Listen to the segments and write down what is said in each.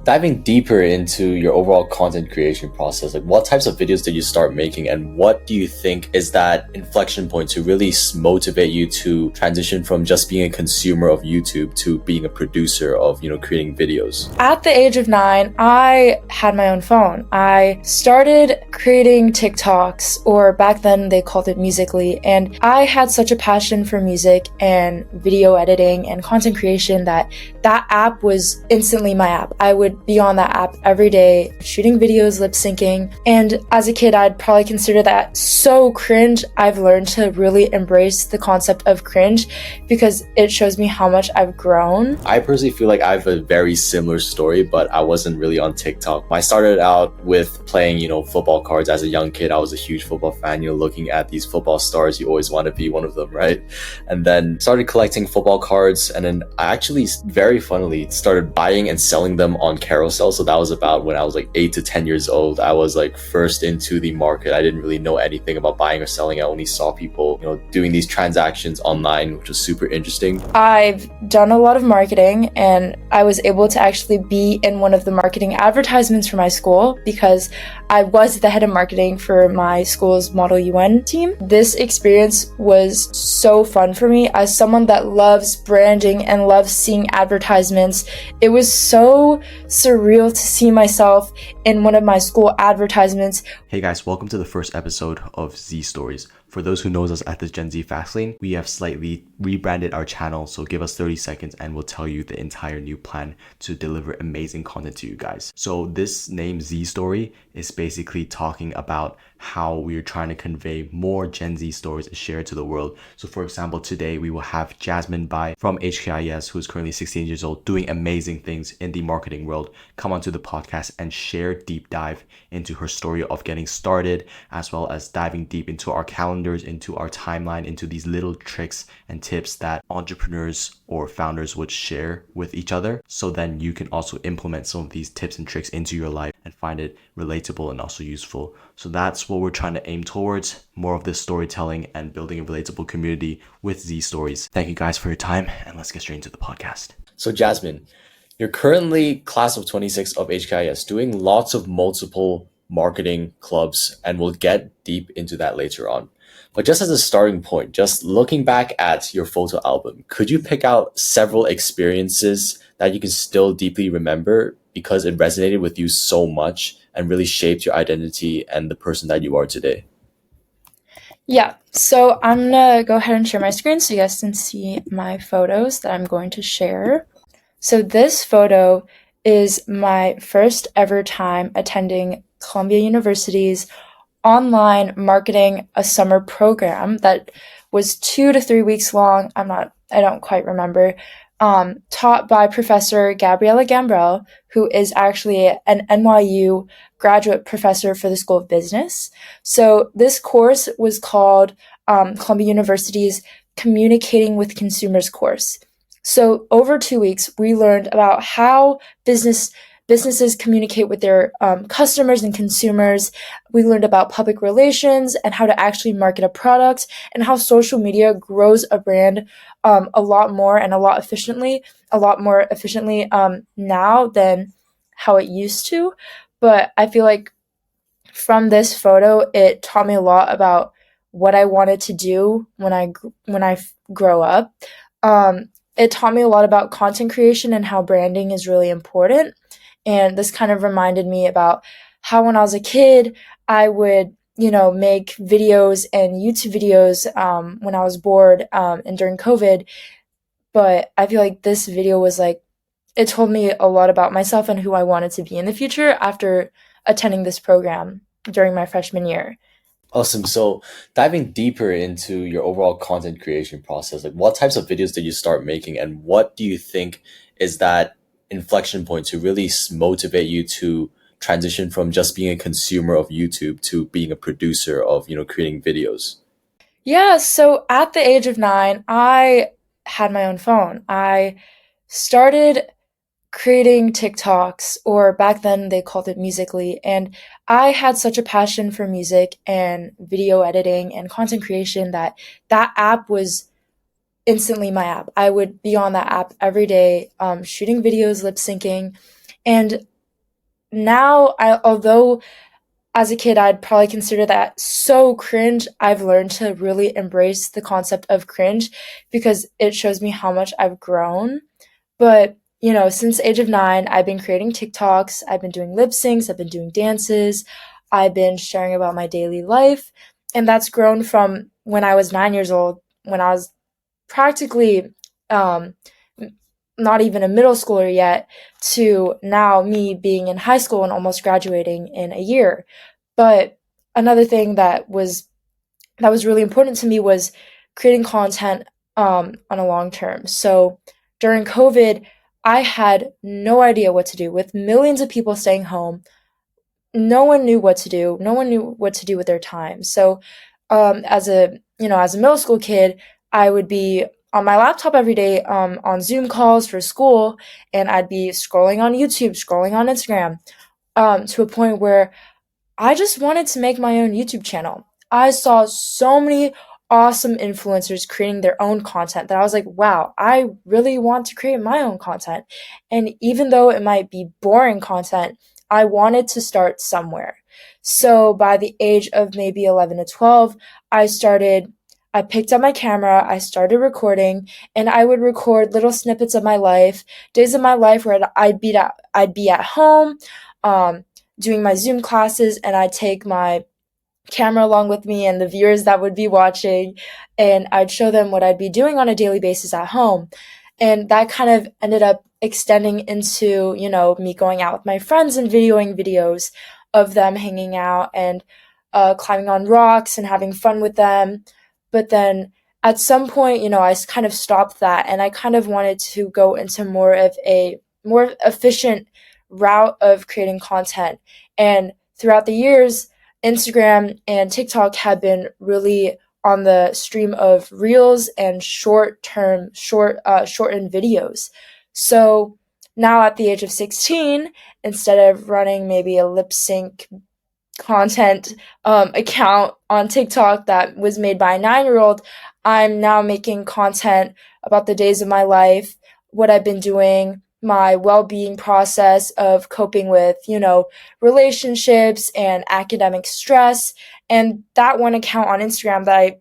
diving deeper into your overall content creation process, like what types of videos did you start making, and what do you think is that inflection point to really motivate you to transition from just being a consumer of YouTube to being a producer of, creating videos? At the age of 9, I had my own phone. I started creating TikToks, or back then they called it Musical.ly, and I had such a passion for music and video editing and content creation that app was instantly my app. I would be on that app every day, shooting videos, lip syncing. And as a kid, I'd probably consider that so cringe. I've learned to really embrace the concept of cringe because it shows me how much I've grown. I personally feel like I have a very similar story, but I wasn't really on TikTok. I started out with playing, football cards as a young kid. I was a huge football fan, looking at these football stars, you always want to be one of them, right? And then started collecting football cards, and then I actually very funnily started buying and selling them on Carousel. So that was about when I was like 8 to 10 years old. I was like first into the market. I didn't really know anything about buying or selling. I only saw people, doing these transactions online, which was super interesting. I've done a lot of marketing, and I was able to actually be in one of the marketing advertisements for my school because I was the head of marketing for my school's Model UN team. This experience was so fun for me as someone that loves branding and loves seeing advertisements. It was so surreal to see myself in one of my school advertisements. Hey guys, welcome to the first episode of Z Stories. For those who knows us at the Gen Z Fast Lane, we have slightly rebranded our channel, so give us 30 seconds and we'll tell you the entire new plan to deliver amazing content to you guys. So this name Z Story is basically talking about how we're trying to convey more Gen Z stories and share it to the world. So for example, today we will have Jasmine Bai from HKIS, who is currently 16 years old, doing amazing things in the marketing world, come onto the podcast and share deep dive into her story of getting started, as well as diving deep into our calendars, into our timeline, into these little tricks and tips that entrepreneurs or founders would share with each other. So then you can also implement some of these tips and tricks into your life and find it relatable and also useful. So that's what we're trying to aim towards, more of this storytelling and building a relatable community with Z Stories. Thank you guys for your time, and let's get straight into the podcast. So Jasmine, you're currently class of 26 of HKIS, doing lots of multiple marketing clubs, and we'll get deep into that later on. But just as a starting point, just looking back at your photo album, could you pick out several experiences that you can still deeply remember because it resonated with you so much and really shaped your identity and the person that you are today? Yeah, so I'm gonna go ahead and share my screen so you guys can see my photos that I'm going to share. So this photo is my first ever time attending Columbia University's online marketing a summer program that was 2 to 3 weeks long. I don't quite remember. Taught by Professor Gabriela Gambrell, who is actually an NYU graduate professor for the School of Business. So this course was called Columbia University's Communicating with Consumers course. So over 2 weeks, we learned about how businesses communicate with their customers and consumers. We learned about public relations and how to actually market a product, and how social media grows a brand a lot more efficiently now than how it used to. But I feel like from this photo, it taught me a lot about what I wanted to do when I grow up. It taught me a lot about content creation and how branding is really important. And this kind of reminded me about how when I was a kid, I would, make videos and YouTube videos when I was bored and during COVID. But I feel like this video was it told me a lot about myself and who I wanted to be in the future after attending this program during my freshman year. Awesome. So diving deeper into your overall content creation process, like what types of videos did you start making, and what do you think is that inflection point to really motivate you to transition from just being a consumer of YouTube to being a producer of, creating videos? Yeah, so at the age of 9, I had my own phone. I started creating TikToks, or back then they called it Musical.ly, and I had such a passion for music and video editing and content creation that app was instantly my app. I would be on that app every day, shooting videos, lip syncing. And now, although as a kid I'd probably consider that so cringe, I've learned to really embrace the concept of cringe because it shows me how much I've grown. But, since the age of 9, I've been creating TikToks, I've been doing lip syncs, I've been doing dances, I've been sharing about my daily life. And that's grown from when I was 9 years old, when I was practically um, not even a middle schooler yet, to now me being in high school and almost graduating in a year. But another thing that was really important to me was creating content on a long term. So during COVID, I had no idea what to do with millions of people staying home. No one knew what to do. No one knew what to do with their time. So, as a middle school kid, I would be on my laptop every day on Zoom calls for school, and I'd be scrolling on YouTube, scrolling on Instagram, to a point where I just wanted to make my own YouTube channel. I saw so many awesome influencers creating their own content that I was like, wow, I really want to create my own content. And even though it might be boring content, I wanted to start somewhere. So by the age of maybe 11 to 12, I picked up my camera, I started recording, and I would record little snippets of my life, days of my life where I'd be at home, um, doing my Zoom classes, and I'd take my camera along with me and the viewers that would be watching, and I'd show them what I'd be doing on a daily basis at home. And that kind of ended up extending into, me going out with my friends and videoing videos of them hanging out and climbing on rocks and having fun with them. But then at some point, I kind of stopped that and I kind of wanted to go into more of a more efficient route of creating content. And throughout the years, Instagram and TikTok have been really on the stream of reels and shortened videos. So now at the age of 16, instead of running maybe a lip sync content account on TikTok that was made by a 9-year old, I'm now making content about the days of my life, what I've been doing, my well being process of coping with, relationships and academic stress. And that one account on Instagram that I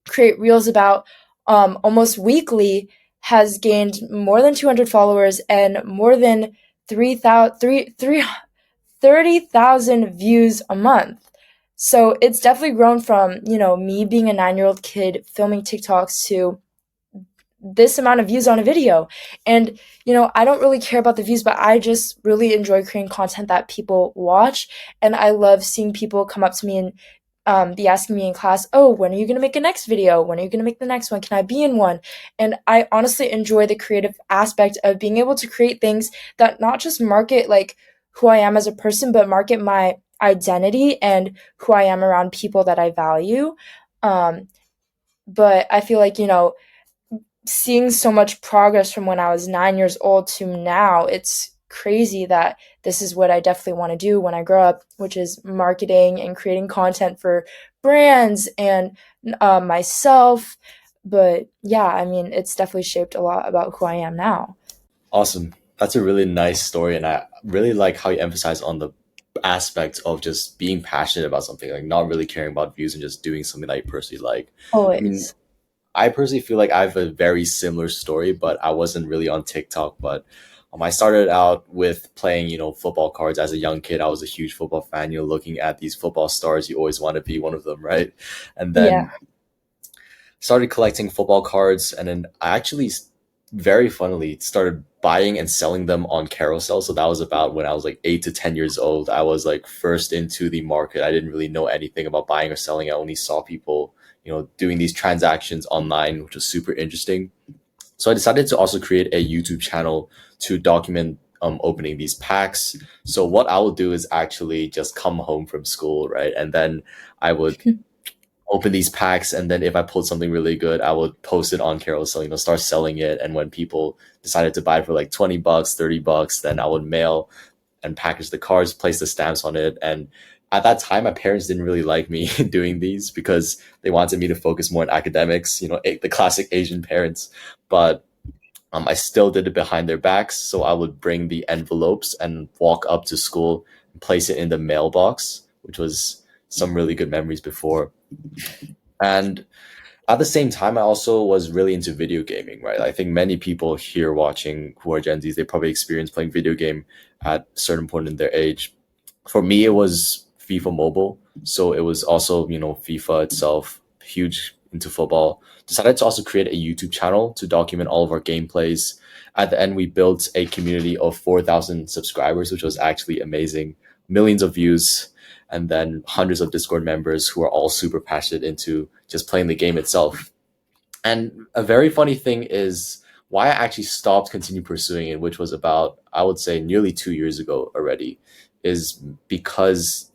create reels about almost weekly has gained more than 200 followers and more than 30,000 views a month. So it's definitely grown from, me being a 9-year old kid filming TikToks to this amount of views on a video. And, I don't really care about the views, but I just really enjoy creating content that people watch. And I love seeing people come up to me and be asking me in class, oh, when are you going to make a next video? When are you going to make the next one? Can I be in one? And I honestly enjoy the creative aspect of being able to create things that not just market like who I am as a person, but market my identity and who I am around people that I value. Um, but I feel like, seeing so much progress from when I was 9 years old to now, it's crazy that this is what I definitely want to do when I grow up, which is marketing and creating content for brands and myself. But yeah, I mean, it's definitely shaped a lot about who I am now. Awesome. That's a really nice story. And I really like how you emphasize on the aspect of just being passionate about something, like not really caring about views and just doing something that you personally like. I mean, Always. I personally feel like I have a very similar story, but I wasn't really on TikTok. But I started out with playing, football cards as a young kid. I was a huge football fan. Looking at these football stars, you always want to be one of them, right? And Yeah. then started collecting football cards, and then I actually very funnily started buying and selling them on carousel. So that was about when I was like 8 to 10 years old. I was like first into the market. I didn't really know anything about buying or selling. I only saw people, doing these transactions online, which was super interesting. So I decided to also create a YouTube channel to document opening these packs. So what I will do is actually just come home from school, right? And then I would open these packs, and then if I pulled something really good, I would post it on Carousel, start selling it. And when people decided to buy it for like $20, $30, then I would mail and package the cards, place the stamps on it. And at that time, my parents didn't really like me doing these because they wanted me to focus more on academics, the classic Asian parents. But I still did it behind their backs. So I would bring the envelopes and walk up to school and place it in the mailbox, which was some really good memories before. And at the same time, I also was really into video gaming, right? I think many people here watching who are Gen Zs, they probably experienced playing video game at a certain point in their age. For me, it was FIFA Mobile. So it was also, FIFA itself, huge into football. Decided to also create a YouTube channel to document all of our gameplays. At the end, we built a community of 4,000 subscribers, which was actually amazing. Millions of views, and then hundreds of Discord members who are all super passionate into just playing the game itself. And a very funny thing is why I actually stopped continue pursuing it, which was about, I would say, nearly 2 years ago already, is because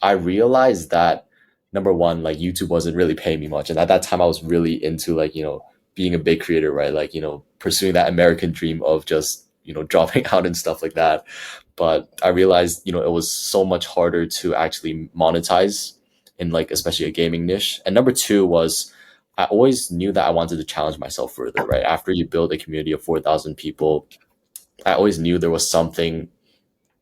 I realized that number one, like YouTube wasn't really paying me much. And at that time I was really into like, being a big creator, right? Like, pursuing that American dream of just, dropping out and stuff like that. But I realized, it was so much harder to actually monetize in like especially a gaming niche. And number two was I always knew that I wanted to challenge myself further, right? After you build a community of 4,000 people, I always knew there was something,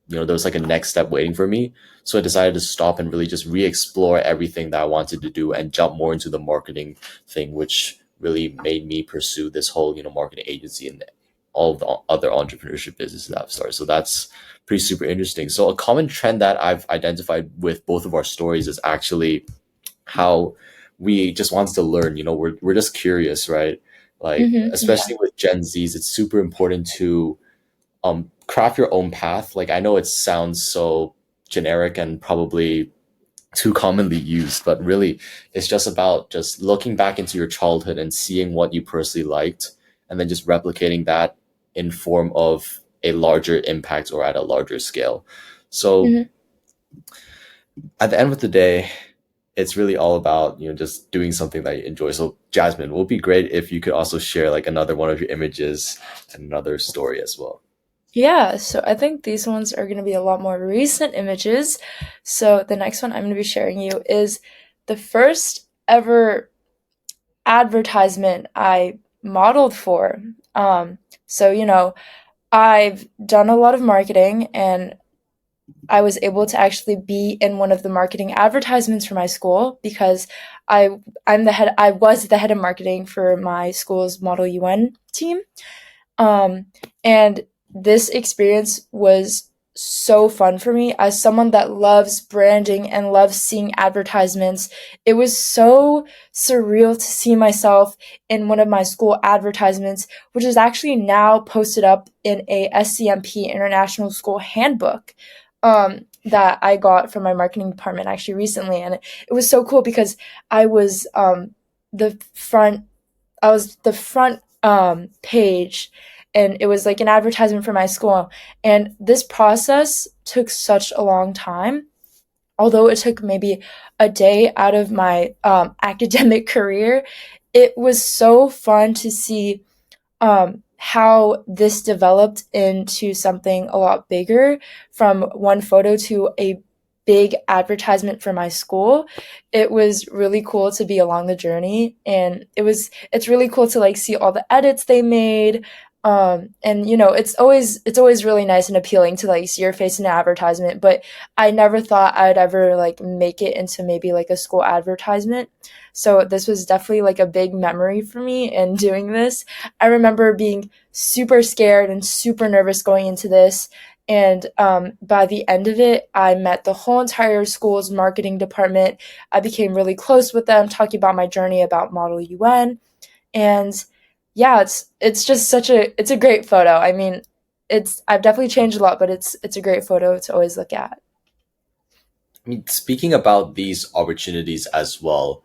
there was like a next step waiting for me. So I decided to stop and really just re-explore everything that I wanted to do and jump more into the marketing thing, which really made me pursue this whole, marketing agency and all of the other entrepreneurship businesses that I've started. So that's pretty super interesting. So a common trend that I've identified with both of our stories is actually how we just wants to learn. We're just curious, right? Like Yeah. especially with Gen Zs, it's super important to craft your own path. Like I know it sounds so generic and probably too commonly used, but really it's just about just looking back into your childhood and seeing what you personally liked and then just replicating that in form of a larger impact or at a larger scale. So hmm at the end of the day, it's really all about, just doing something that you enjoy. So Jasmine, it would be great if you could also share like another one of your images and another story as well. Yeah, so I think these ones are going to be a lot more recent images. So the next one I'm going to be sharing you is the first ever advertisement I modeled for. So, I've done a lot of marketing and I was able to actually be in one of the marketing advertisements for my school because I was the head of marketing for my school's Model UN team. Um, and this experience was so fun for me as someone that loves branding and loves seeing advertisements. It was so surreal to see myself in one of my school advertisements, which is actually now posted up in a SCMP International School Handbook that I got from my marketing department actually recently. And it was so cool because I was the front I was the front page, and it was like an advertisement for my school. And this process took such a long time, although it took maybe a day out of my academic career. It was so fun to see how this developed into something a lot bigger from one photo to a big advertisement for my school. It was really cool to be along the journey, and it's really cool to like see all the edits they made. And it's always really nice and appealing to like see your face in an advertisement, but I never thought I'd ever like make it into maybe like a school advertisement. So this was definitely like a big memory for me in doing this. I remember being super scared and super nervous going into this. And by the end of it, I met the whole entire school's marketing department. I became really close with them, talking about my journey about Model UN. And yeah, it's just it's a great photo. I mean, I've definitely changed a lot, but it's a great photo to always look at. I mean, speaking about these opportunities as well,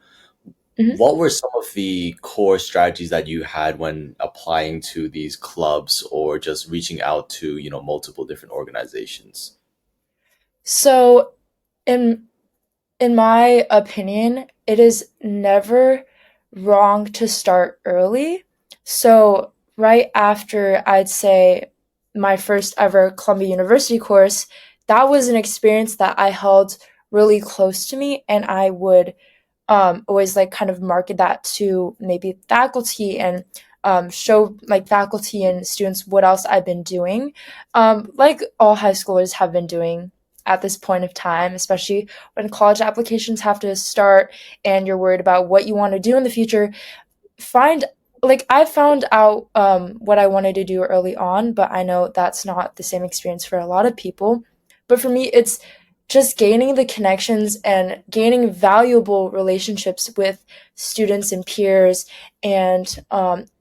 Mhm. what were some of the core strategies that you had when applying to these clubs or just reaching out to, multiple different organizations? So in in my opinion, it is never wrong to start early. So, right after I'd say my first ever Columbia University course, that was an experience that I held really close to me, and I would always like kind of market that to maybe faculty and show like faculty and students what else I've been doing, like all high schoolers have been doing at this point of time, especially when college applications have to start and you're worried about what you want to do in the future. Find like I found out what I wanted to do early on, but I know that's not the same experience for a lot of people. But for me, it's just gaining the connections and gaining valuable relationships with students and peers. And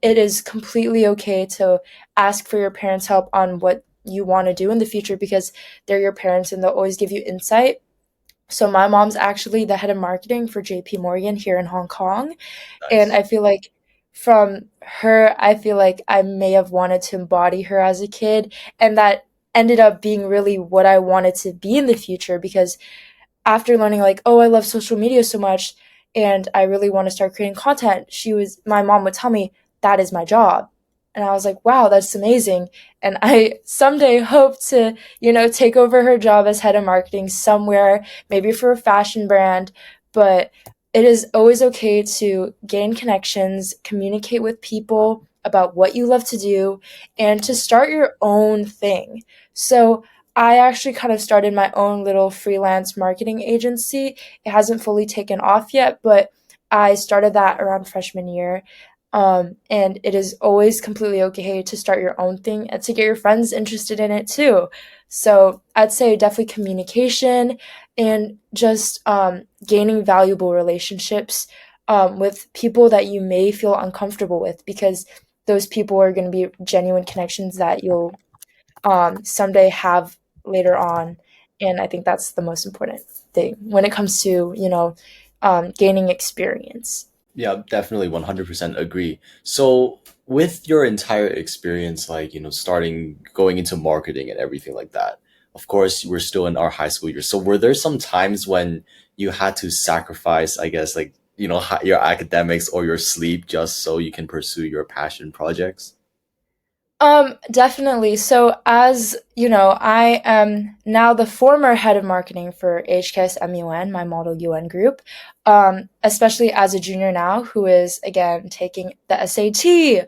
it is completely okay to ask for your parents' help on what you want to do in the future because they're your parents and they'll always give you insight. So my mom's actually the head of marketing for JP Morgan here in Hong Kong. And Nice. I feel like from her, I feel like I may have wanted to embody her as a kid. And that ended up being really what I wanted to be in the future because after learning like, oh, I love social media so much and I really want to start creating content, my mom would tell me that is my job. And I was like, wow, that's amazing. And I someday hope to, take over her job as head of marketing somewhere, maybe for a fashion brand. But it is always okay to gain connections, communicate with people about what you love to do, and to start your own thing. So I actually kind of started my own little freelance marketing agency. It hasn't fully taken off yet, but I started that around freshman year. And it is always completely okay to start your own thing and to get your friends interested in it too. So I'd say definitely communication and just gaining valuable relationships with people that you may feel uncomfortable with because those people are going to be genuine connections that you'll someday have later on. And I think that's the most important thing when it comes to, gaining experience. Yeah, definitely 100% agree. So, with your entire experience, like, starting going into marketing and everything like that, of course, we're still in our high school years. So, were there some times when you had to sacrifice, I guess, like, your academics or your sleep just so you can pursue your passion projects? Definitely. So as you know, I am now the former head of marketing for HKIS MUN, my Model UN group. Especially as a junior now, who is again taking the SAT,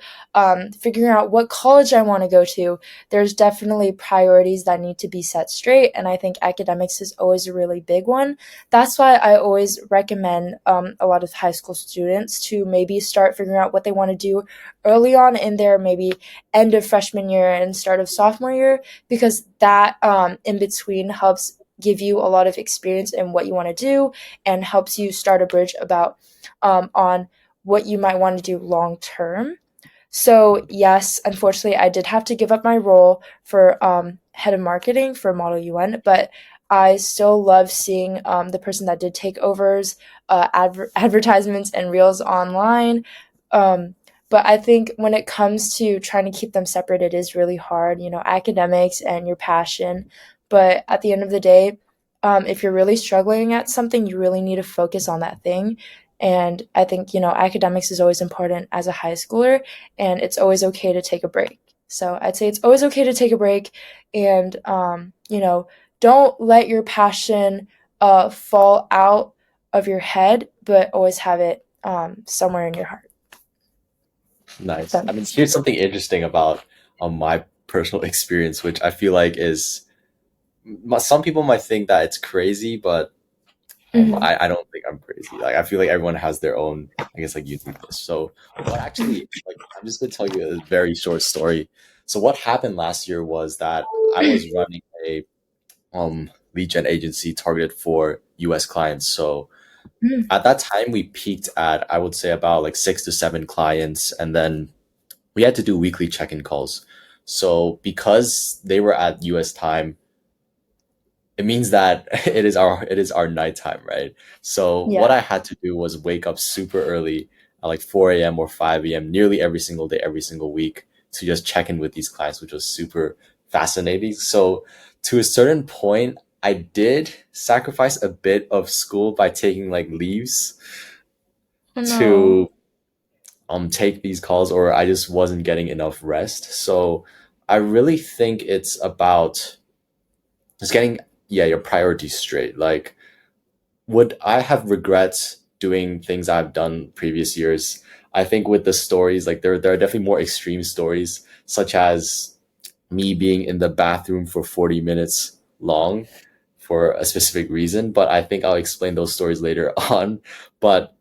figuring out what college I want to go to. There's definitely priorities that need to be set straight, and I think academics is always a really big one. That's why I always recommend a lot of high school students to maybe start figuring out what they want to do early on in their maybe end of freshman year and start of sophomore year because that in between helps give you a lot of experience in what you want to do and helps you start a bridge about on what you might want to do long term. So yes, unfortunately, I did have to give up my role for head of marketing for Model UN, but I still love seeing the person that did takeovers, advertisements, and reels online. Um, but I think when it comes to trying to keep them separate, it is really hard, academics and your passion. But at the end of the day, if you're really struggling at something, you really need to focus on that thing. And I think, academics is always important as a high schooler, and it's always okay to take a break. So I'd say it's always okay to take a break and, don't let your passion fall out of your head, but always have it somewhere in your heart. If Nice. that I mean, makes here's sense. something interesting about my personal experience, which I feel like is some people might think that it's crazy, but Hmm. I don't think I'm crazy. Like I feel like everyone has their own, I guess, like uniqueness. So what actually, like, I'm just gonna tell you a very short story. So what happened last year was that I was running a lead gen agency targeted for US clients. So Mm. at that time we peaked at, I would say, about like 6 to 7 clients, and then we had to do weekly check-in calls. So because they were at US time, it means that it is our nighttime, right? So what Yeah. I had to do was wake up super early at like 4 a.m. or 5 a.m. nearly every single day, every single week to just check in with these clients, which was super fascinating. So to a certain point, I did sacrifice a bit of school by taking like leaves Oh no. to take these calls, or I just wasn't getting enough rest. So I really think it's about just getting, yeah, your priorities straight. Like, would I have regrets? doing things I've done previous years. I think with the stories, like there are definitely more extreme stories, such as me being in the bathroom for 40 minutes long for a specific reason. But I think I'll explain those stories later on. But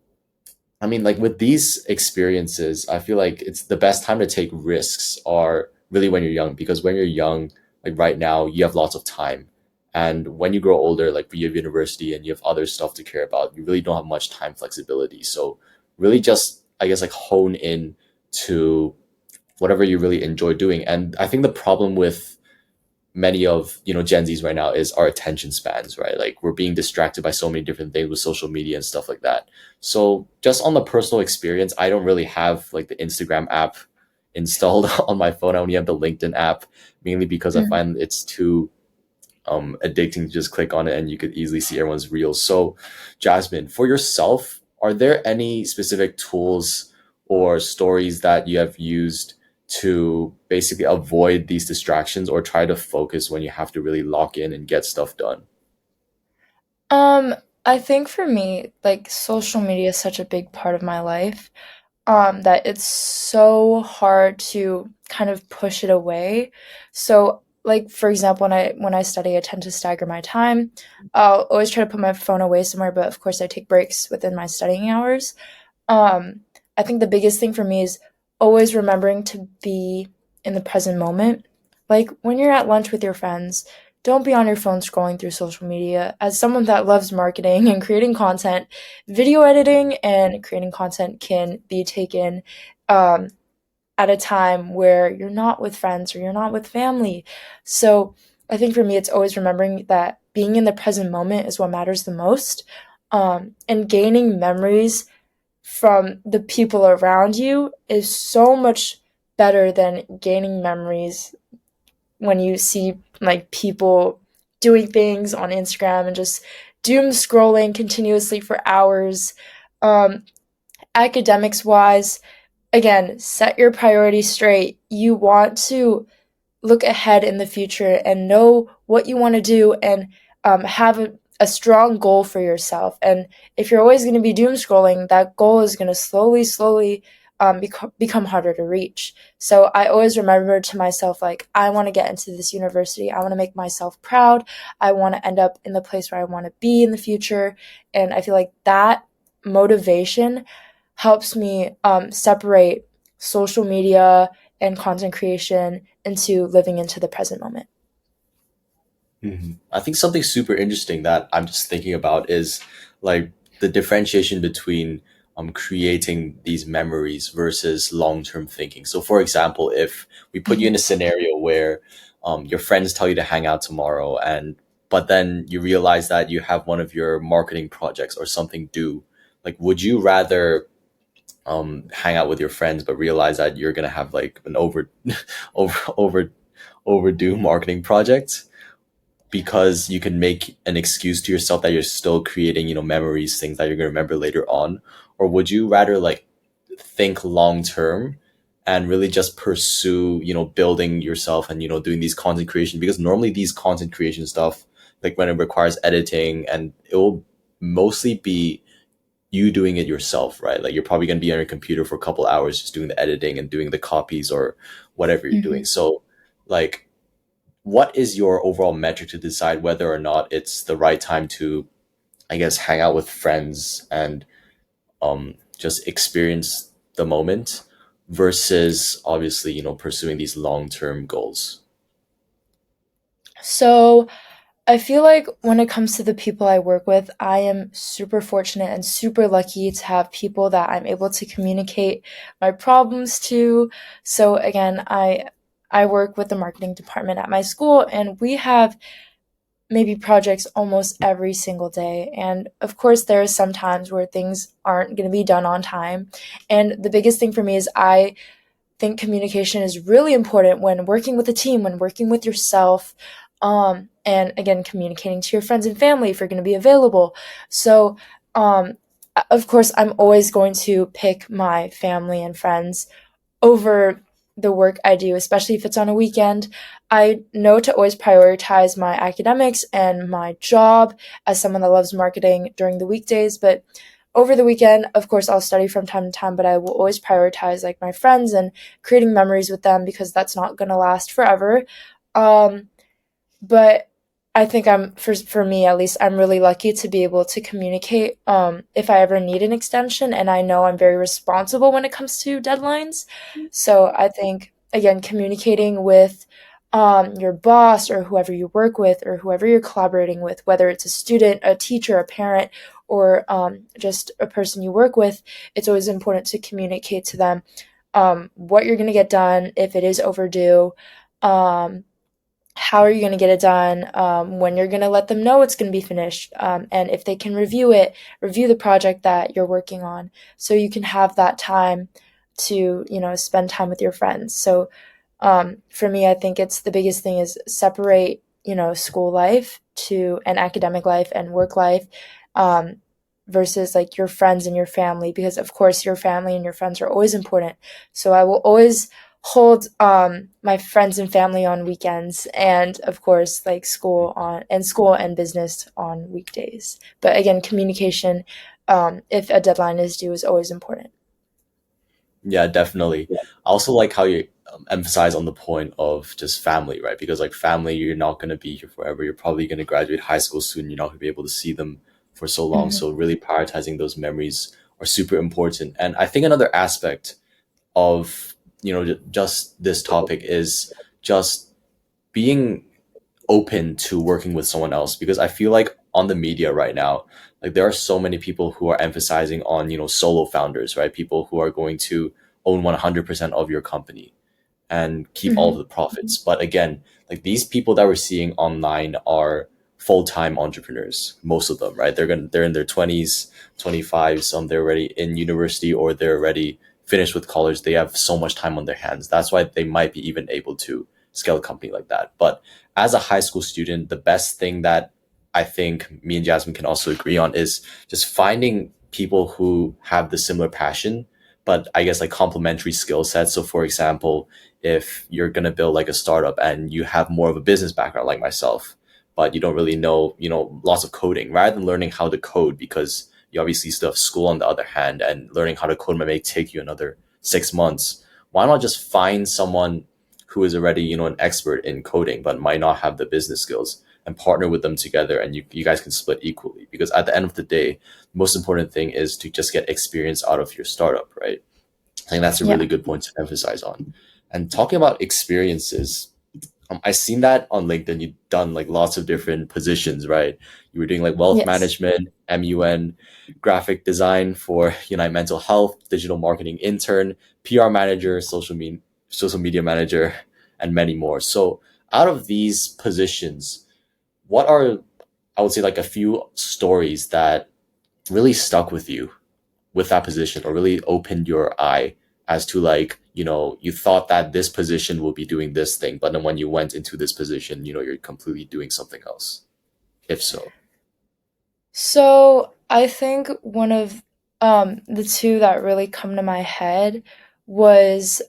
I mean, like with these experiences, I feel like it's the best time to take risks are really when you're young, because when you're young, like right now, you have lots of time. And when you grow older, like you have university and you have other stuff to care about, you really don't have much time flexibility. So really just, I guess, like hone in to whatever you really enjoy doing. And I think the problem with many of Gen Z's right now is our attention spans, right? Like we're being distracted by so many different things with social media and stuff like that. So just on the personal experience, I don't really have like the Instagram app installed on my phone. I only have the LinkedIn app, mainly because I Mhm. find it's too addicting to just click on it and you could easily see everyone's reels. So, Jasmine, for yourself, are there any specific tools or stories that you have used to basically avoid these distractions or try to focus when you have to really lock in and get stuff done? Um, I think for me, like social media is such a big part of my life, that it's so hard to kind of push it away. So, like for example, when I study, I tend to stagger my time. I'll always try to put my phone away somewhere, but of course I take breaks within my studying hours. Um, I think the biggest thing for me is always remembering to be in the present moment. Like when you're at lunch with your friends, don't be on your phone scrolling through social media. As someone that loves marketing and creating content, video editing and creating content can be taken um, at a time where you're not with friends or you're not with family. So I think for me, it's always remembering that being in the present moment is what matters the most. And gaining memories from the people around you is so much better than gaining memories when you see like people doing things on Instagram and just doom scrolling continuously for hours. Um, Academics wise, again, set your priorities straight. You want to look ahead in the future and know what you want to do and have a strong goal for yourself. And if you're always going to be doom scrolling, that goal is going to slowly become harder to reach. So I always remember to myself, like, I want to get into this university. I want to make myself proud. I want to end up in the place where I want to be in the future. And I feel like that motivation helps me separate social media and content creation into living into the present moment. I think something super interesting that I'm just thinking about is like the differentiation between creating these memories versus long-term thinking. So, for example, if we put you in Mhm. a scenario where your friends tell you to hang out tomorrow, and but then you realize that you have one of your marketing projects or something due, like, would you rather hang out with your friends but realize that you're gonna have like an over over overdue marketing project, because you can make an excuse to yourself that you're still creating, memories, things that you're going to remember later on? Or would you rather like think long term and really just pursue, building yourself and, doing these content creation? Because normally these content creation stuff, like when it requires editing, and it will mostly be you doing it yourself, right? Like you're probably going to be on your computer for a couple hours just doing the editing and doing the copies or whatever you're doing. Mhm. So like, what is your overall metric to decide whether or not it's the right time to, I guess, hang out with friends and just experience the moment versus obviously, pursuing these long-term goals? So I feel like when it comes to the people I work with, I am super fortunate and super lucky to have people that I'm able to communicate my problems to. So again, I work with the marketing department at my school and we have maybe projects almost every single day. And of course, there are some times where things aren't going to be done on time. And the biggest thing for me is I think communication is really important when working with a team, when working with yourself, and again, communicating to your friends and family if you're going to be available. So, um, of course, I'm always going to pick my family and friends over the work I do, especially if it's on a weekend. I know to always prioritize my academics and my job as someone that loves marketing during the weekdays, but over the weekend, of course, I'll study from time to time, but I will always prioritize like my friends and creating memories with them because that's not going to last forever. Um, but I think for me at least, I'm really lucky to be able to communicate if I ever need an extension, and I know I'm very responsible when it comes to deadlines. So I think again, communicating with your boss or whoever you work with or whoever you're collaborating with, whether it's a student, a teacher, a parent, or just a person you work with, it's always important to communicate to them what you're going to get done if it is overdue. Um, how are you going to get it done, when you're going to let them know it's going to be finished, and if they can review the project that you're working on, so you can have that time to spend time with your friends. So for me, I think it's the biggest thing is separate school life to an academic life and work life, um, versus like your friends and your family, because of course your family and your friends are always important. So I will always hold my friends and family on weekends, and of course like school and business on weekdays. But again, communication, if a deadline is due, is always important. Yeah, definitely. I also like how you emphasize on the point of just family, right? Because like family, you're not going to be here forever. You're probably going to graduate high school soon. You're not going to be able to see them for so long. Hmm. So really prioritizing those memories are super important. And I think another aspect of, just this topic is just being open to working with someone else, because I feel like on the media right now, like there are so many people who are emphasizing on, solo founders, right? People who are going to own 100% of your company and keep all of Hmm. the profits. But again, like these people that we're seeing online are full-time entrepreneurs, most of them, right? They're in their 20s, 25, some they're already in university or they're already finished with college. They have so much time on their hands. That's why they might be even able to scale a company like that. But as a high school student, the best thing that I think me and Jasmine can also agree on is just finding people who have the similar passion, but I guess like complementary skill sets. So for example, if you're going to build like a startup and you have more of a business background like myself, but you don't really know, lots of coding, rather than learning how to code, because you obviously still have school on the other hand, and learning how to code may take you another 6 months. Why not just find someone who is already, an expert in coding, but might not have the business skills, and partner with them together, and you guys can split equally, because at the end of the day, the most important thing is to just get experience out of your startup, right? I think that's a Yeah. really good point to emphasize on. And talking about experiences, I seen that on LinkedIn. You've done like lots of different positions, right? You were doing like wealth Yes. management, MUN, graphic design for Unite Mental Health, digital marketing intern, PR manager, social media manager, and many more. So, out of these positions, what are, I would say, like a few stories that really stuck with you with that position, or really opened your eye as to like, you thought that this position will be doing this thing, but then when you went into this position, you're completely doing something else, if so? So I think one of the two that really come to my head was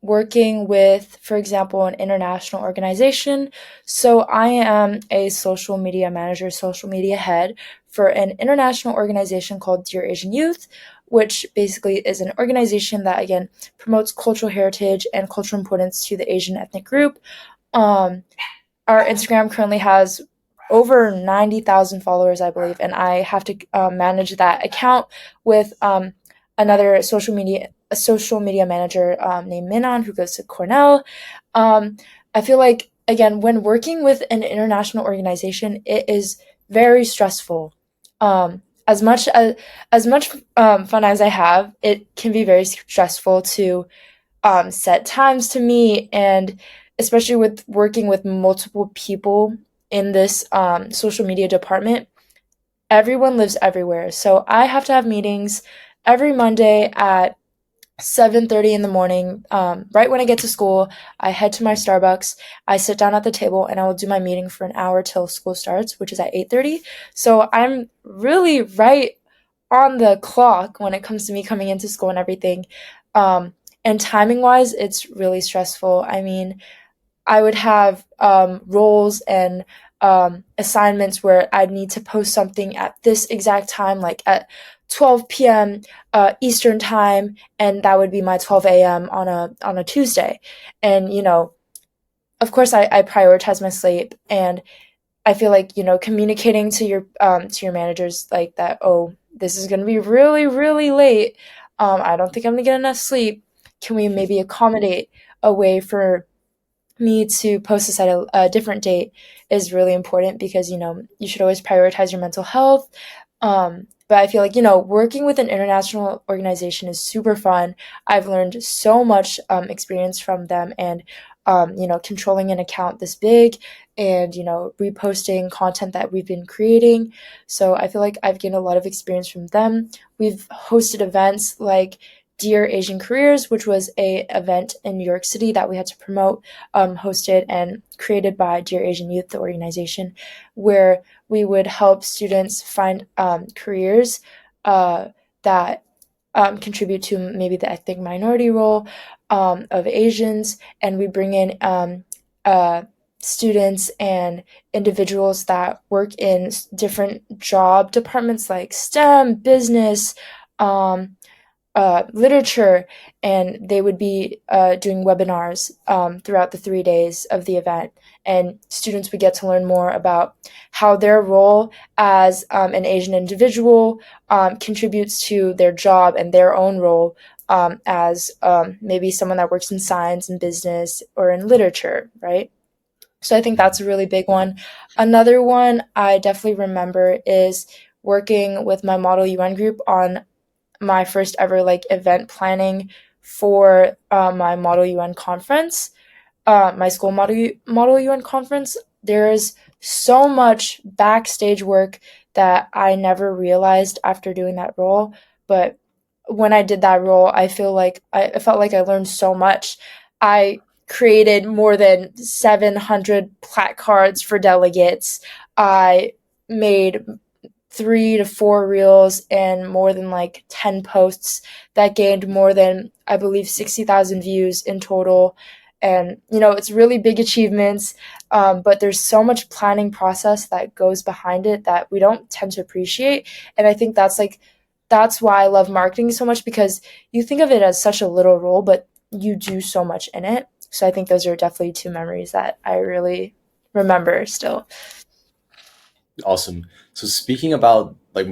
working with, for example, an international organization. So I am a social media manager, social media head for an international organization called Dear Asian Youth, which basically is an organization that again promotes cultural heritage and cultural importance to the Asian ethnic group. Um, our Instagram currently has over 90,000 followers, I believe, and I have to manage that account with another social media manager named Minan, who goes to Cornell. Um, I feel like again, when working with an international organization, it is very stressful. As much fun as I have, it can be very stressful to set times to meet, and especially with working with multiple people in this social media department, everyone lives everywhere. So I have to have meetings every Monday at 7:30 in the morning. Right when I get to school, I head to my Starbucks. I sit down at the table and I will do my meeting for an hour till school starts, which is at 8:30. So I'm really right on the clock when it comes to me coming into school and everything. Um, and timing wise, it's really stressful. I mean, I would have roles and assignments where I'd need to post something at this exact time, like at 12 p.m. Eastern time, and that would be my 12 a.m. on a Tuesday. And of course, I prioritize my sleep, and I feel like communicating to your managers like that. Oh, this is gonna be really really late. I don't think I'm gonna get enough sleep. Can we maybe accommodate a way for me to post this at a different date is really important because you should always prioritize your mental health. But I feel like working with an international organization is super fun. I've learned so much experience from them, and controlling an account this big, and reposting content that we've been creating. So I feel like I've gained a lot of experience from them. We've hosted events like Dear Asian Careers, which was a event in New York City that we had to promote, hosted and created by Dear Asian Youth, the organization, where we would help students find careers that contribute to maybe the ethnic minority role of Asians, and we bring in students and individuals that work in different job departments like STEM, business, um, literature, and they would be doing webinars throughout the 3 days of the event. And students would get to learn more about how their role as an Asian individual contributes to their job and their own role as maybe someone that works in science and business or in literature, right? So I think that's a really big one. Another one I definitely remember is working with my Model UN group on my first ever like event planning for my Model UN conference, my school Model UN conference. There's so much backstage work that I never realized after doing that role, but when I did that role, I felt like I learned so much. I created more than 700 placards for delegates. I made 3 to 4 reels and more than like 10 posts that gained more than, I believe, 60,000 views in total. And, it's really big achievements, but there's so much planning process that goes behind it that we don't tend to appreciate. And I think that's why I love marketing so much, because you think of it as such a little role, but you do so much in it. So I think those are definitely two memories that I really remember still. Awesome. So speaking about like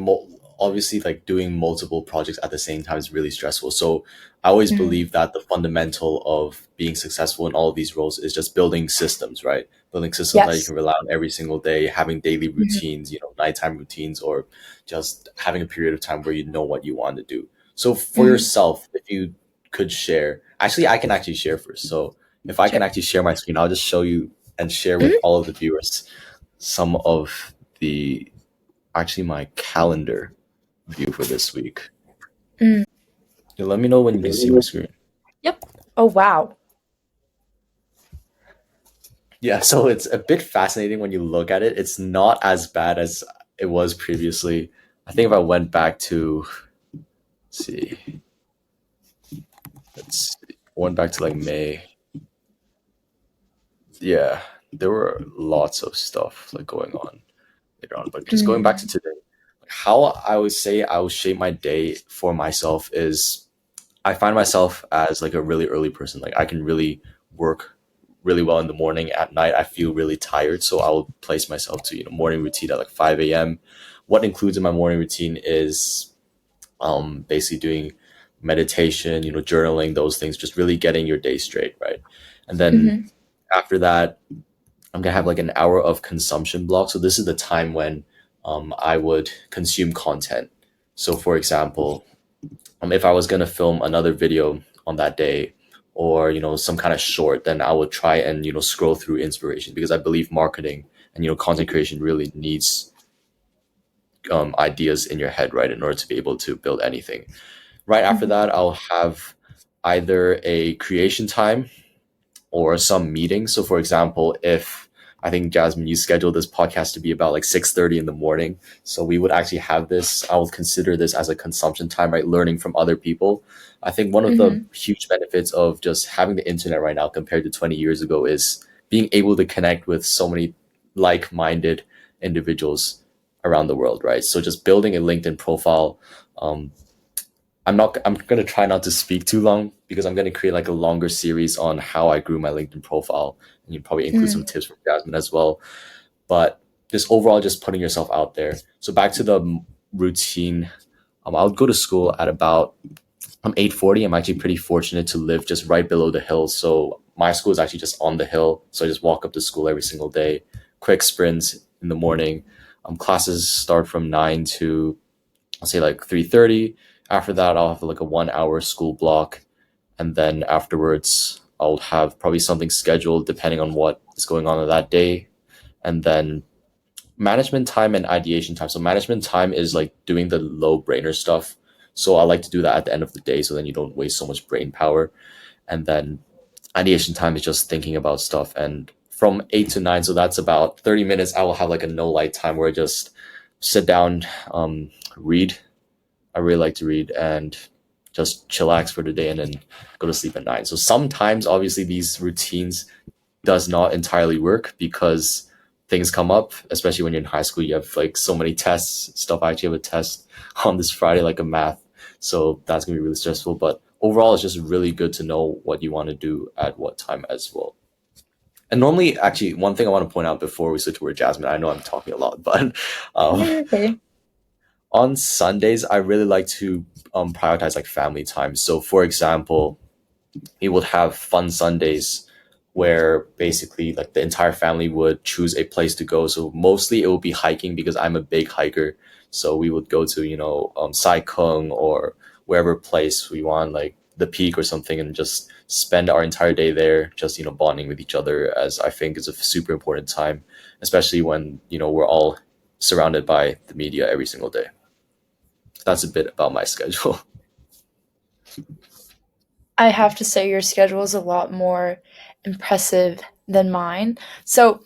obviously like doing multiple projects at the same time is really stressful. So I always Mhm. believe that the fundamental of being successful in all of these roles is just building systems, right? Building systems that you Yes. can rely on every single day, having daily Mhm. routines, nighttime routines, or just having a period of time where you know what you want to do. So for Mhm. yourself, if you could share, actually, I can actually share first. So if I can Sure. actually share my screen, I'll just show you and share with Mhm. all of the viewers some of the actually my calendar view for this week. Mm. Yeah, let me know when you can see my screen. Yep. Oh, wow. Yeah, so it's a bit fascinating when you look at it. It's not as bad as it was previously. I think if I went back to let's see, let's see, went back to like May. Yeah, there were lots of stuff like going on later on. But just going back to Mm. today, how I would say I would shape my day for myself is I find myself as like a really early person. Like I can really work really well in the morning. At night, I feel really tired, so I will place myself to morning routine at like 5 a.m. What includes in my morning routine is basically doing meditation, journaling, those things, just really getting your day straight, right? And then Mhm. after that, I'm gonna have like an hour of consumption block. So this is the time when I would consume content. So for example, if I was gonna film another video on that day, or some kind of short, then I would try and scroll through inspiration because I believe marketing and content creation really needs ideas in your head, right, in order to be able to build anything. Right after Mhm. that, I'll have either a creation time or some meeting. So, for example, if I think Jasmine, you scheduled this podcast to be about like 6:30 in the morning, so we would actually have this. I would consider this as a consumption time, right? Learning from other people. I think one of the Mhm. huge benefits of just having the internet right now compared to 20 years ago is being able to connect with so many. like-minded individuals around the world, right? So just building a LinkedIn profile. Um, I'm gonna try not to speak too long because I'm gonna create like a longer series on how I grew my LinkedIn profile, and you probably include some Mm, tips from Jasmine as well. But just overall, just putting yourself out there. So back to the routine. I would go to school at about 8:40. I'm actually pretty fortunate to live just right below the hill. So my school is actually just on the hill. So I just walk up to school every single day. Quick sprints in the morning. Classes start from 9 to I'll say like 3:30. After that, I'll have like a 1 hour school block, and then afterwards, I'll have probably something scheduled depending on what is going on that day, and then management time and ideation time. So management time is like doing the low brainer stuff. So I like to do that at the end of the day, so then you don't waste so much brain power. And then ideation time is just thinking about stuff. And from 8 to 9, so that's about 30 minutes. I will have like a no light time where I just sit down, read. I really like to read and just chillax for the day and then go to sleep at 9. So sometimes, obviously, these routines does not entirely work because things come up, especially when you're in high school. You have like so many tests, stuff. I actually have a test on this Friday, like a math. So that's gonna be really stressful. But overall, it's just really good to know what you want to do at what time as well. And normally, actually, one thing I want to point out before we switch to word Jasmine, I know I'm talking a lot, but um, no, you're okay. on Sundays, I really like to prioritize like family time. So, for example, we would have fun Sundays where basically like the entire family would choose a place to go. So mostly it would be hiking because I'm a big hiker. So we would go to, Sai Kung or wherever place we want, like the peak or something, and just spend our entire day there, just, bonding with each other, as I think is a super important time, especially when, we're all surrounded by the media every single day. That's a bit about my schedule. I have to say your schedule is a lot more impressive than mine. So,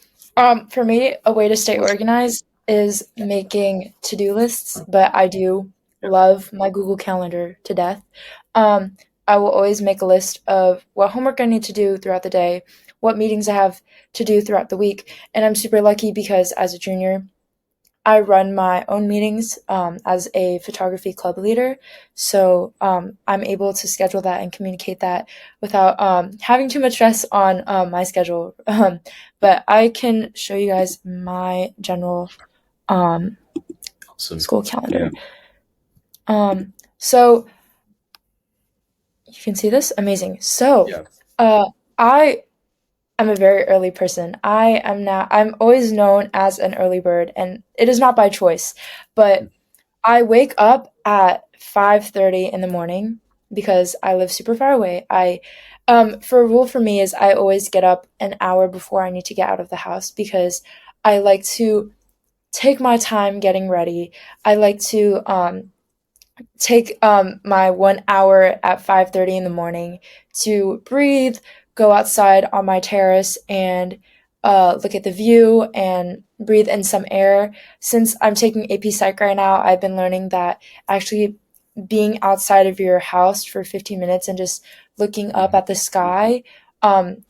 for me, a way to stay organized is making to-do lists, but I do Yeah. love my Google Calendar to death. Um, I will always make a list of what homework I need to do throughout the day, what meetings I have to do throughout the week, and I'm super lucky because as a junior, I run my own meetings as a photography club leader. So I'm able to schedule that and communicate that without having too much stress on my schedule. But I can show you guys my general um, Awesome. school Yeah. calendar. So you can see this? Amazing. So Yeah. I am a very early person. I'm always known as an early bird, and it is not by choice, but I wake up at 5:30 in the morning because I live super far away. For a rule for me is I always get up an hour before I need to get out of the house because I like to take my time getting ready. I like to take my 1 hour at 5:30 in the morning to breathe, go outside on my terrace and look at the view and breathe in some air. Since I'm taking AP Psych right now, I've been learning that actually being outside of your house for 15 minutes and just looking up Mhm. at the sky um,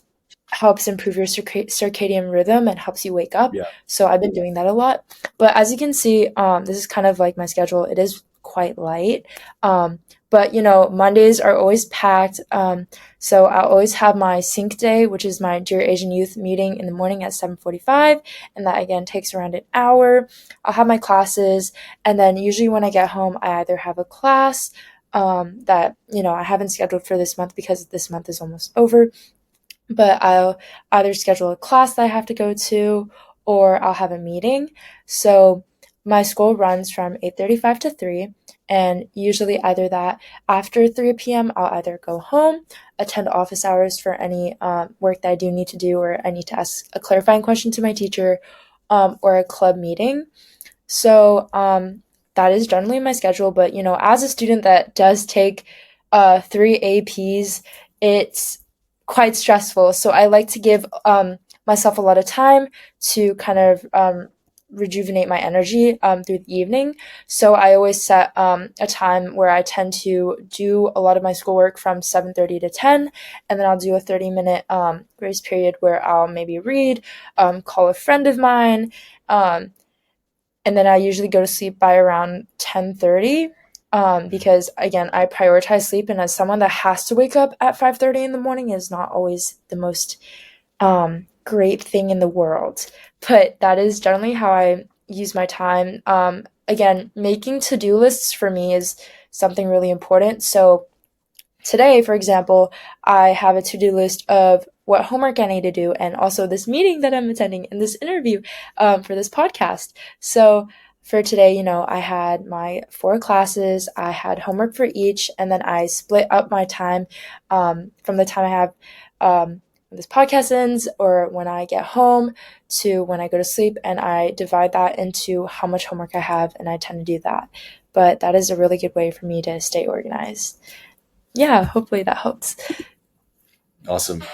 helps improve your circadian rhythm and helps you wake up. Yeah. So I've been doing that a lot. But as you can see, this is kind of like my schedule. It is quite light. Um, but Mondays are always packed. So I always have my sync day, which is my Dear Asian Youth meeting in the morning at 7:45, and that again takes around an hour. I'll have my classes, and then usually when I get home, I either have a class that I haven't scheduled for this month because this month is almost over, but I'll either schedule a class that I have to go to or I'll have a meeting. So my school runs from 8:35 to 3, and usually either that after 3 p.m. I'll either go home, attend office hours for any work that I do need to do, or I need to ask a clarifying question to my teacher, or a club meeting. So that is generally my schedule. But as a student that does take three APs, it's quite stressful. So I like to give myself a lot of time to kind of rejuvenate my energy through the evening. So I always set a time where I tend to do a lot of my schoolwork from 7:30 to 10, and then I'll do a 30-minute grace period where I'll maybe read, call a friend of mine, and then I usually go to sleep by around 10:30. Because again, I prioritize sleep, and as someone that has to wake up at 5:30 in the morning is not always the most great thing in the world. But that is generally how I use my time. Again, making to-do lists for me is something really important. So today, for example, I have a to-do list of what homework I need to do, and also this meeting that I'm attending and this interview for this podcast. So for today, I had my 4 classes, I had homework for each, and then I split up my time from the time I have when this podcast ends or when I get home to when I go to sleep, and I divide that into how much homework I have, and I tend to do that. But that is a really good way for me to stay organized. Yeah, hopefully that helps. Awesome.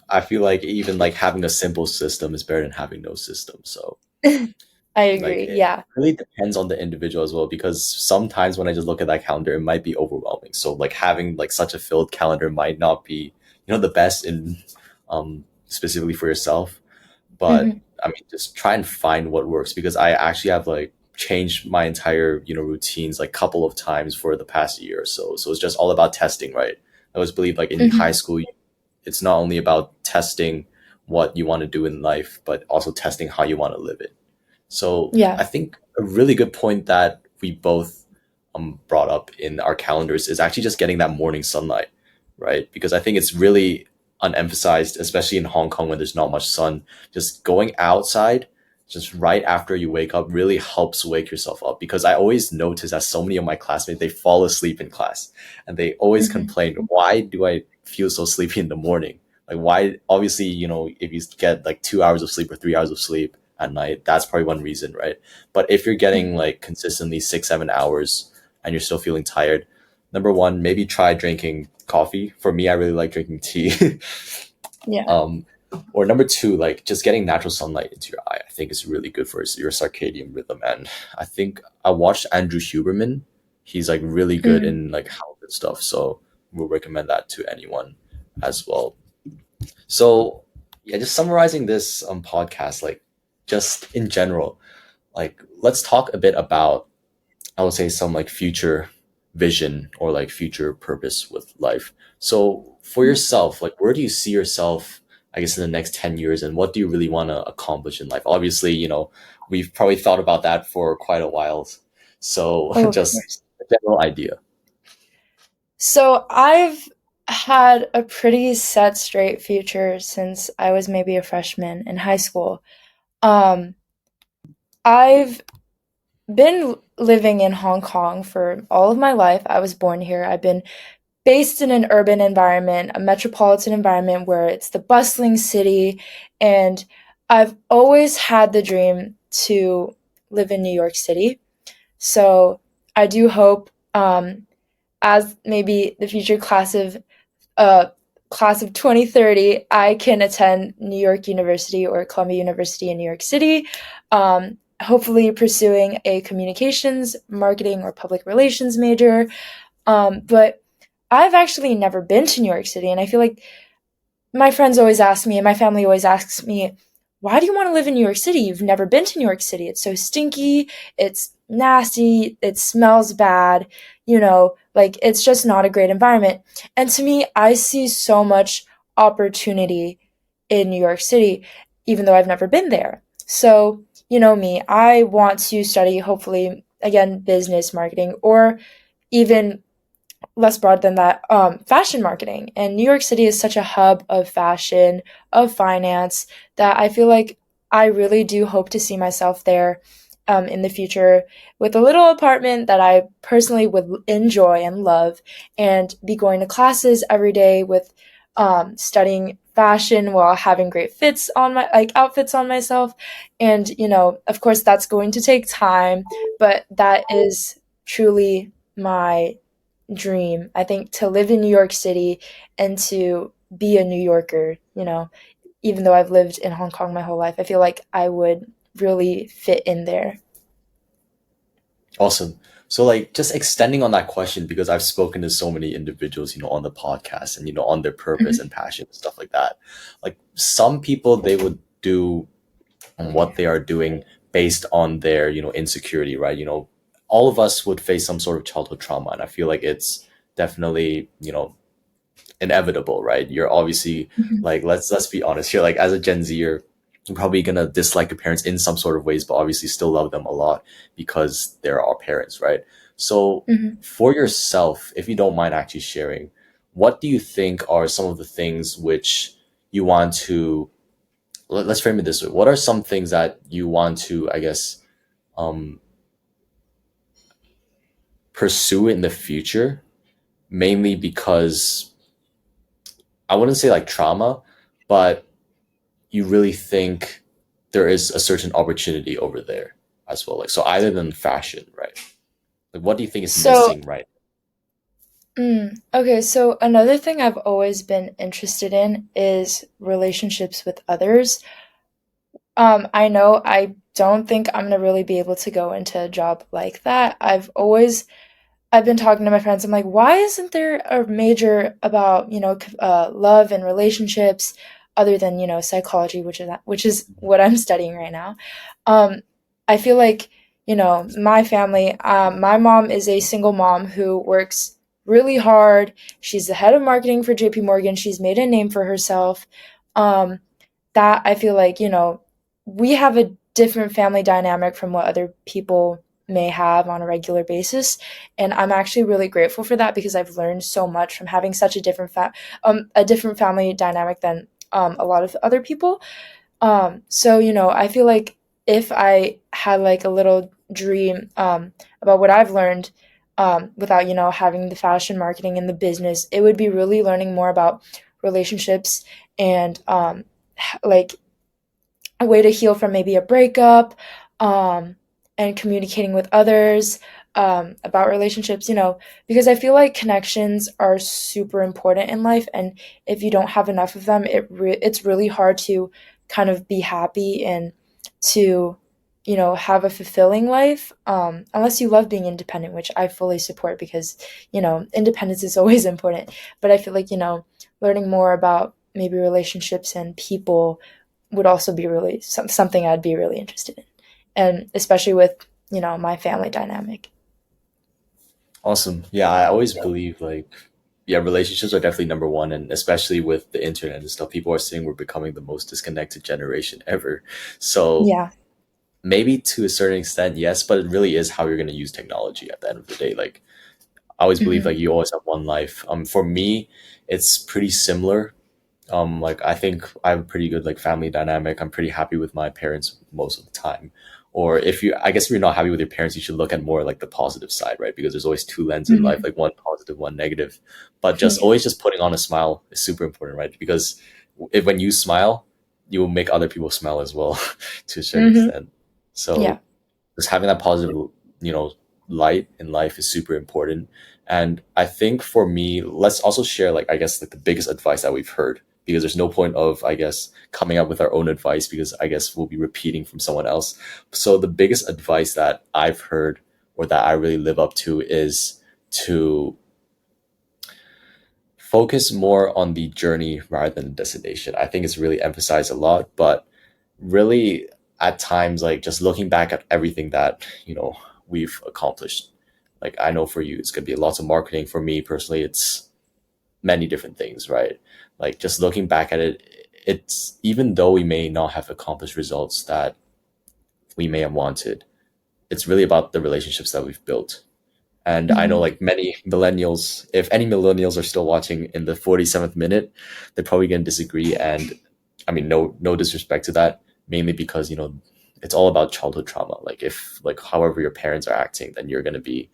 I feel like even like having a simple system is better than having no system. So I like agree. it Yeah. really depends on the individual as well, because sometimes when I just look at that calendar, it might be overwhelming. So like having like such a filled calendar might not be, the best in specifically for yourself. But Hmm. I mean, just try and find what works, because I actually have like changed my entire, routines like couple of times for the past year or so. So it's just all about testing, right? I always believe like in high Hmm. school, it's not only about testing what you want to do in life, but also testing how you want to live it. So Yeah. I think a really good point that we both brought up in our calendars is actually just getting that morning sunlight, right? Because I think it's really unemphasized, especially in Hong Kong when there's not much sun. Just going outside, just right after you wake up, really helps wake yourself up. Because I always notice that so many of my classmates, they fall asleep in class, and they always Hmm. complain, why do I feel so sleepy in the morning? Like, why? Obviously, if you get like 2 hours of sleep or 3 hours of sleep at night, that's probably one reason, right? But if you're getting like consistently 6, 7 hours and you're still feeling tired, number one, maybe try drinking coffee. For me, I really like drinking tea. Yeah. um, or number two, like just getting natural sunlight into your eye, I think is really good for your circadian rhythm. And I think I watched Andrew Huberman. He's like really good Hmm. in like health and stuff. So we'll recommend that to anyone as well. So yeah, just summarizing this podcast, like just in general, like let's talk a bit about, I would say, some like future vision or like future purpose with life. So for yourself, like where do you see yourself, I guess, in the next 10 years, and what do you really want to accomplish in life? Obviously, we've probably thought about that for quite a while. So Oh, of just course. a general idea. So I've had a pretty set straight future since I was maybe a freshman in high school. Um, I've been living in Hong Kong for all of my life. I was born here. I've been based in an urban environment, a metropolitan environment where it's the bustling city, and I've always had the dream to live in New York City. So I do hope, as maybe the future uh, class of 2030, I can attend New York University or Columbia University in New York City, hopefully pursuing a communications, marketing, or public relations major. But I've actually never been to New York City, and I feel like my friends always ask me, and my family always asks me, why do you want to live in New York City? You've never been to New York City. It's so stinky, it's nasty, it smells bad, like it's just not a great environment. And to me, I see so much opportunity in New York City, even though I've never been there. So, me, I want to study, hopefully, again, business marketing, or even less broad than that, fashion marketing. And New York City is such a hub of fashion, of finance, that I feel like I really do hope to see myself there in the future with a little apartment that I personally would enjoy and love, and be going to classes every day with studying fashion while having great fits on my like outfits on myself. And of course that's going to take time, but that is truly my dream. I think to live in New York City and to be a New Yorker, even though I've lived in Hong Kong my whole life, I feel like I would really fit in there. Awesome. So like just extending on that question, because I've spoken to so many individuals, on the podcast and on their purpose Mhm, and passion and stuff like that. Like some people they would do what they are doing based on their, insecurity, right? All of us would face some sort of childhood trauma, and I feel like it's definitely, inevitable, right? You're obviously mhm, like let's be honest here. Like as a Gen Z, you're probably gonna dislike your parents in some sort of ways, but obviously still love them a lot because they're our parents, right? So mhm. for yourself, if you don't mind actually sharing, what do you think are some of the things which you want to let's frame it this way. What are some things that you want to, I guess, um, pursue in the future, mainly because I wouldn't say like trauma, but you really think there is a certain opportunity over there as well. Like so, either than fashion, right? Like, what do you think is So, missing, right? okay, so another thing I've always been interested in is relationships with others. I know I don't think I'm gonna really be able to go into a job like that. I've been talking to my friends. I'm like, why isn't there a major about love and relationships other than psychology, which is what I'm studying right now. Um, I feel like my family. My mom is a single mom who works really hard. She's the head of marketing for J.P. Morgan. She's made a name for herself. Um, that I feel like we have a different family dynamic from what other people may have on a regular basis, and I'm actually really grateful for that because I've learned so much from having such a different family dynamic than a lot of other people. So I feel like if I had like a little dream about what I've learned without having the fashion marketing and the business, it would be really learning more about relationships and like a way to heal from maybe a breakup, um, and communicating with others about relationships, because I feel like connections are super important in life. And if you don't have enough of them, it's really hard to kind of be happy and to, have a fulfilling life, unless you love being independent, which I fully support because, independence is always important. But I feel like, learning more about maybe relationships and people would also be really something I'd be really interested in, and especially with my family dynamic. Awesome. Yeah, I always believe like yeah, relationships are definitely number one, and especially with the internet and stuff, people are saying we're becoming the most disconnected generation ever. So Yeah. maybe to a certain extent, yes, but it really is how you're going to use technology at the end of the day. Like I always believe Hmm. like you always have one life. For me, it's pretty similar. Like I think I have a pretty good like family dynamic. I'm pretty happy with my parents most of the time. Or if you, I guess if you're not happy with your parents, you should look at more like the positive side, right? Because there's always two lenses in life, Hmm. like one positive, one negative. But just Yeah. always just putting on a smile is super important, right? Because when you smile, you will make other people smile as well to a certain Hmm. extent. So Yeah. just having that positive, you know, light in life is super important. And I think for me, let's also share like I guess like the biggest advice that we've heard, because there's no point of I guess coming up with our own advice because I guess we'll be repeating from someone else. So the biggest advice that I've heard or that I really live up to is to focus more on the journey rather than the destination. I think it's really emphasized a lot, but really at times like just looking back at everything that we've accomplished, like I know for you it's going to be lots of marketing. For me personally it's many different things, right? Like just looking back at it, it's even though we may not have accomplished results that we may have wanted, it's really about the relationships that we've built. And I know Hmm. like many millennials, if any millennials are still watching in the 47th minute, they're probably going to disagree. And I mean, no disrespect to that, mainly because, it's all about childhood trauma. Like if like however your parents are acting, then you're going to be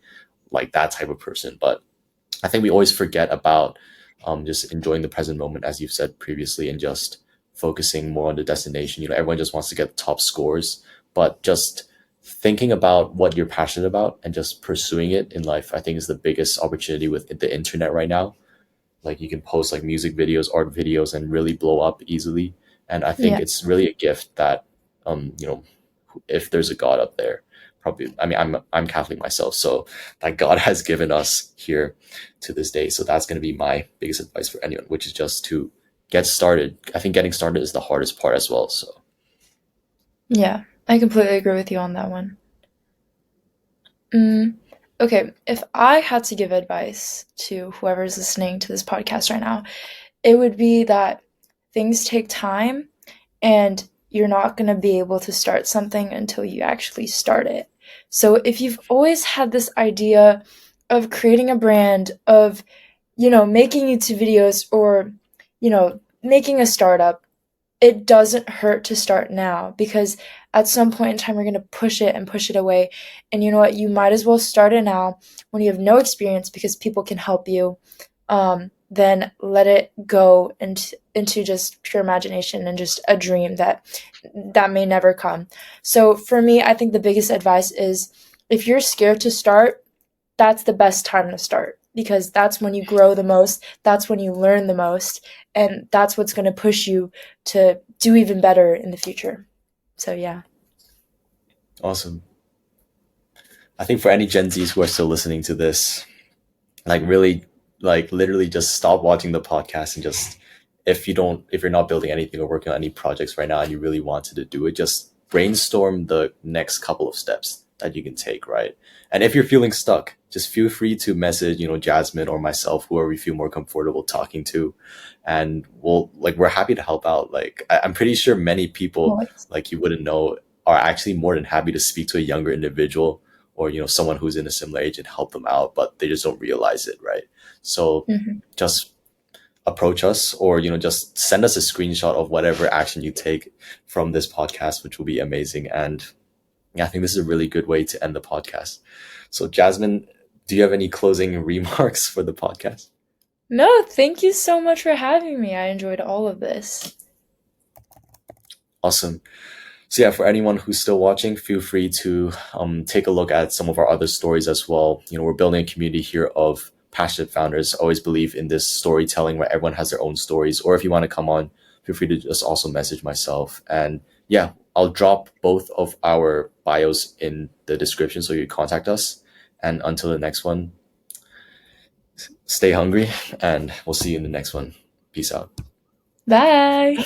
like that type of person. But I think we always forget about just enjoying the present moment, as you've said previously, and just focusing more on the destination. Everyone just wants to get top scores, but just thinking about what you're passionate about and just pursuing it in life, I think is the biggest opportunity with the internet right now. Like you can post like music videos, art videos, and really blow up easily. And I think Yeah. it's really a gift that, um, you know, if there's a God up there, probably, I mean, I'm Catholic myself, so that God has given us here to this day. So that's going to be my biggest advice for anyone, which is just to get started. I think getting started is the hardest part as well. So Yeah, I completely agree with you on that one. Mm, okay, if I had to give advice to whoever's listening to this podcast right now, it would be that things take time and you're not going to be able to start something until you actually start it. So if you've always had this idea of creating a brand, of, making YouTube videos or, making a startup, it doesn't hurt to start now because at some point in time you're going to push it and push it away. And you know what? You might as well start it now when you have no experience because people can help you. Then let it go into just pure imagination and just a dream that may never come. So for me, I think the biggest advice is if you're scared to start, that's the best time to start because that's when you grow the most, that's when you learn the most, and that's what's going to push you to do even better in the future. So yeah. awesome. I think for any Gen Zs who are still listening to this, like really, like literally just stop watching the podcast and just, if you're not building anything or working on any projects right now and you really wanted to do it, just brainstorm the next couple of steps that you can take, right? And if you're feeling stuck, just feel free to message, Jasmine or myself, whoever you feel more comfortable talking to. And we're happy to help out. Like, I'm pretty sure many people, Always. like you wouldn't know, are actually more than happy to speak to a younger individual or, someone who's in a similar age and help them out, but they just don't realize it, right? So Mhm. just approach us or, just send us a screenshot of whatever action you take from this podcast, which will be amazing. And yeah, I think this is a really good way to end the podcast. So, Jasmine, do you have any closing remarks for the podcast? No, thank you so much for having me. I enjoyed all of this. Awesome. So, yeah, for anyone who's still watching, feel free to take a look at some of our other stories as well. We're building a community here of passionate founders. Always believe in this storytelling where everyone has their own stories. Or if you want to come on, feel free to just also message myself. And yeah, I'll drop both of our bios in the description so you contact us. And until the next one, stay hungry and we'll see you in the next one. Peace out. Bye.